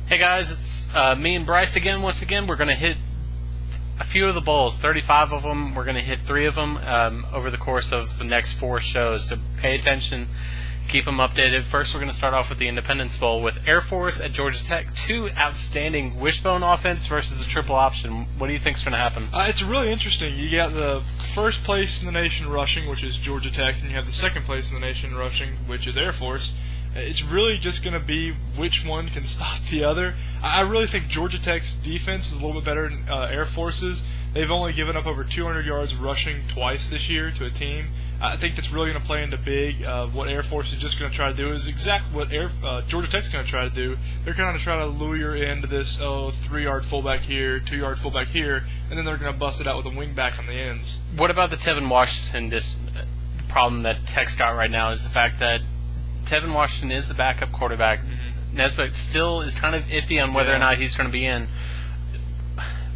Hey guys, it's me and Bryce again. Once again, we're going to hit a few of the bowls, 35 of them. We're going to hit 3 of them over the course of the next 4 shows. So pay attention, keep them updated. First, we're going to start off with the Independence Bowl with Air Force at Georgia Tech. 2 outstanding wishbone offense versus a triple option. What do you think is going to happen? It's really interesting. You got the first place in the nation rushing, which is Georgia Tech, and you have the second place in the nation rushing, which is Air Force. It's really just going to be which one can stop the other. I really think Georgia Tech's defense is a little bit better than Air Force's. They've only given up over 200 yards rushing twice this year to a team. I think that's really going to play into big. What Air Force is just going to try to do is exactly what Georgia Tech's going to try to do. They're going to try to lure you into this 3-yard fullback here, 2-yard fullback here, and then they're going to bust it out with a wing back on the ends. What about the Tevin Washington problem that Tech's got right now is the fact that Tevin Washington is the backup quarterback. Mm-hmm. Nesbitt still is kind of iffy on whether or not he's going to be in.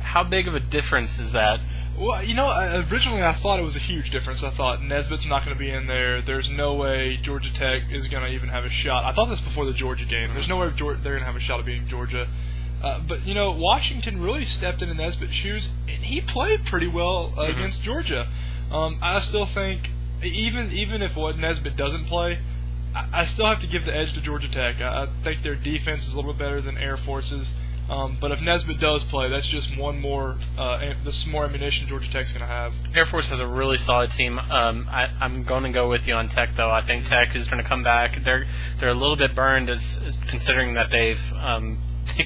How big of a difference is that? Well, originally I thought it was a huge difference. I thought Nesbitt's not going to be in there. There's no way Georgia Tech is going to even have a shot. I thought this before the Georgia game. There's no way they're going to have a shot of beating Georgia. But, Washington really stepped into Nesbitt's shoes, and he played pretty well against Georgia. I still think, even if Nesbitt doesn't play, I still have to give the edge to Georgia Tech. I think their defense is a little bit better than Air Force's. But if Nesbitt does play, that's just one more more ammunition Georgia Tech's going to have. Air Force has a really solid team. I'm going to go with you on Tech, though. I think Tech is going to come back. They're a little bit burned, as considering that they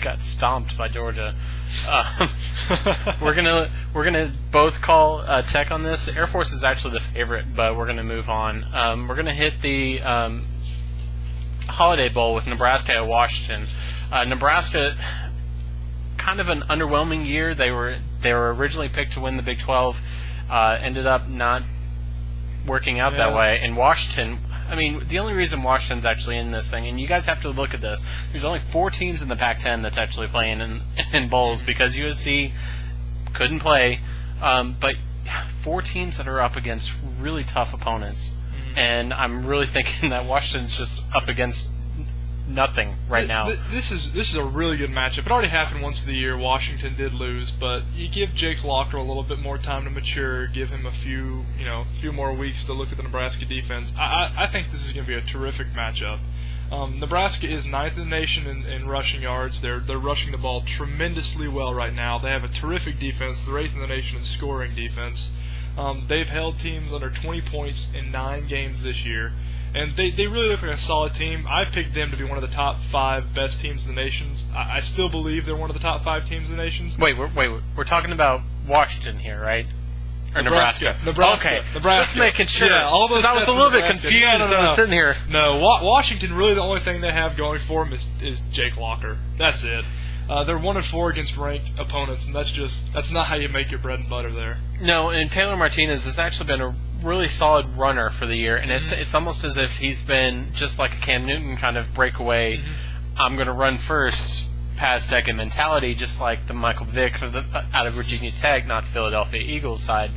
got stomped by Georgia. We're gonna both call Tech on this. Air Force is actually the favorite, but we're gonna move on. We're gonna hit the Holiday Bowl with Nebraska at Washington. Nebraska, kind of an underwhelming year. They were originally picked to win the Big 12, ended up not working out that way. And Washington, the only reason Washington's actually in this thing, and you guys have to look at this, there's only 4 teams in the Pac-10 that's actually playing in bowls because USC couldn't play, but 4 teams that are up against really tough opponents. Mm-hmm. And I'm really thinking that Washington's just up against nothing right now. This is a really good matchup. It already happened once the year. Washington did lose, but you give Jake Locker a little bit more time to mature, give him a few more weeks to look at the Nebraska defense. I think this is going to be a terrific matchup. Nebraska is 9th in the nation in rushing yards. They're rushing the ball tremendously well right now. They have a terrific defense. They're 8th in the nation in scoring defense. They've held teams under 20 points in 9 games this year. And they really look like a solid team. I picked them to be one of the top 5 best teams in the nation. I still believe they're one of the top 5 teams in the nation. Wait. We're talking about Washington here, right? Or Nebraska. Okay. Nebraska. Just making sure. Yeah, all those. I was a little bit confused. No. I was sitting here. No, Washington, really the only thing they have going for them is Jake Locker. That's it. They're 1-4 against ranked opponents, and that's not how you make your bread and butter there. No, and Taylor Martinez has actually been a really solid runner for the year, and it's almost as if he's been just like a Cam Newton kind of breakaway. Mm-hmm. I'm going to run first, pass second mentality, just like the Michael Vick out of Virginia Tech, not the Philadelphia Eagles side.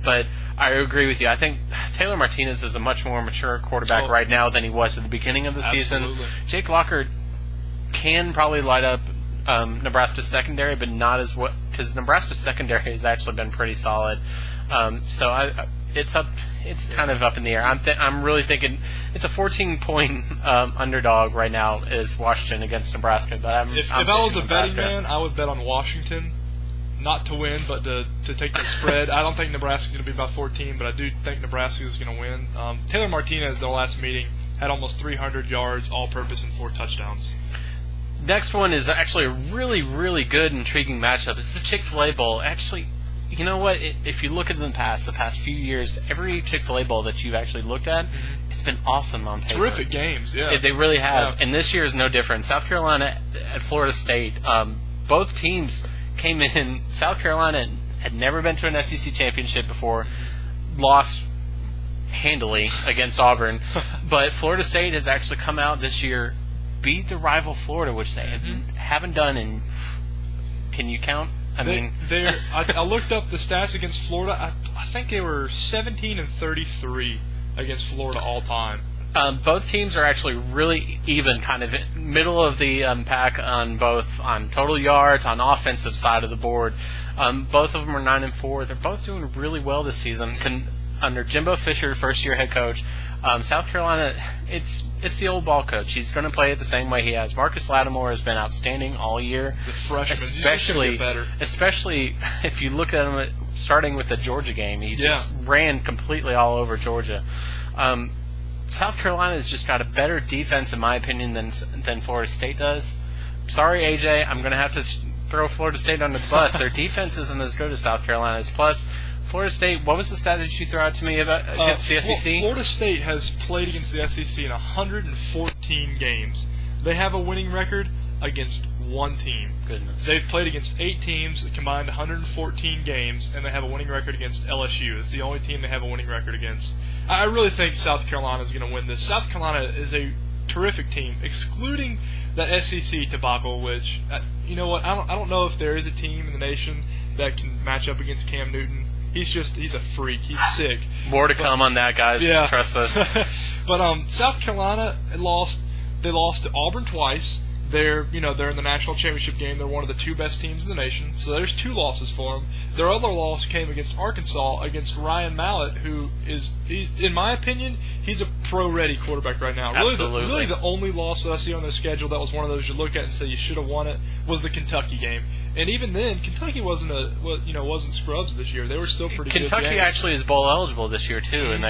But I agree with you. I think Taylor Martinez is a much more mature quarterback right now than he was at the beginning of the season. Jake Locker can probably light up Nebraska's secondary, but not as what, because Nebraska's secondary has actually been pretty solid. So it's kind of up in the air. I'm really thinking it's a 14-point underdog right now is Washington against Nebraska. But if I was a betting man, I would bet on Washington, not to win, but to take the spread. I don't think Nebraska's going to be about 14, but I do think Nebraska is going to win. Taylor Martinez, their last meeting, had almost 300 yards, all-purpose, and 4 touchdowns. Next one is actually a really, really good, intriguing matchup. It's the Chick-fil-A Bowl. Actually, you know what? If you look at the past few years, every Chick-fil-A Bowl that you've actually looked at, it's been awesome on paper. Terrific games, yeah. They really have. Yeah. And this year is no different. South Carolina at Florida State, both teams came in. South Carolina had never been to an SEC championship before, lost handily against Auburn. But Florida State has actually come out this year, beat the rival Florida, which they haven't done in. Can you count? I looked up the stats against Florida. I think they were 17-33 against Florida all time. Both teams are actually really even, kind of middle of the pack on total yards, on offensive side of the board. Both of them are 9-4. They're both doing really well this season. Under Jimbo Fisher, first-year head coach, South Carolina, it's the old ball coach. He's going to play it the same way he has. Marcus Lattimore has been outstanding all year. The freshman, he's just gonna get better. Especially if you look at him starting with the Georgia game. He just ran completely all over Georgia. South Carolina has just got a better defense, in my opinion, than Florida State does. Sorry, AJ, I'm going to have to throw Florida State under the bus. Their defense isn't as good as South Carolina's. Plus, Florida State, what was the stat that you threw out to me about against the SEC? Florida State has played against the SEC in 114 games. They have a winning record against one team. Goodness. They've played against 8 teams, combined 114 games, and they have a winning record against LSU. It's the only team they have a winning record against. I really think South Carolina is going to win this. South Carolina is a terrific team, excluding that SEC debacle, which, you know what, I don't know if there is a team in the nation that can match up against Cam Newton. He's a freak. He's sick. More to come on that, guys. Yeah. Trust us. But South Carolina lost. They lost to Auburn twice. They're in the national championship game. They're one of the 2 best teams in the nation. So there's 2 losses for them. Their other loss came against Arkansas, against Ryan Mallett, he's in my opinion, he's a pro-ready quarterback right now. Absolutely. Really the only loss that I see on their schedule that was one of those you look at and say you should have won it was the Kentucky game. And even then, Kentucky wasn't scrubs this year. They were still pretty good. Kentucky actually is bowl eligible this year too, and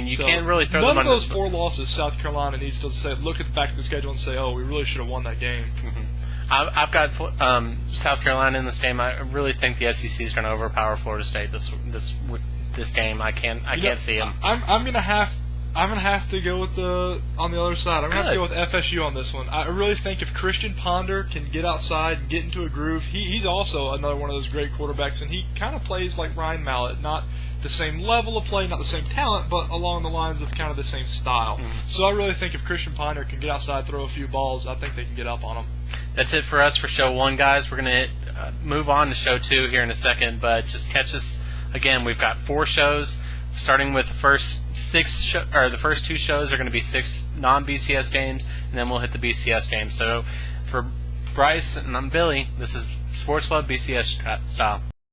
you can't really throw them under. None of those 4 losses, South Carolina needs to look at the back of the schedule and say, "Oh, we really should have won that game." Mm-hmm. I've got South Carolina in this game. I really think the SEC is going to overpower Florida State this game. I can't see them. I'm gonna have to go with on the other side. I'm gonna have to go with FSU on this one. I really think if Christian Ponder can get outside and get into a groove, he's also another one of those great quarterbacks, and he kind of plays like Ryan Mallett, not the same level of play, not the same talent, but along the lines of kind of the same style. Mm-hmm. So I really think if Christian Ponder can get outside, throw a few balls, I think they can get up on him. That's it for us for Show 1, guys. We're going to move on to Show 2 here in a second, but just catch us again. We've got 4 shows, starting with the first 2 shows are going to be 6 non-BCS games, and then we'll hit the BCS games. So for Bryce and I'm Billy, this is Sports Love BCS style.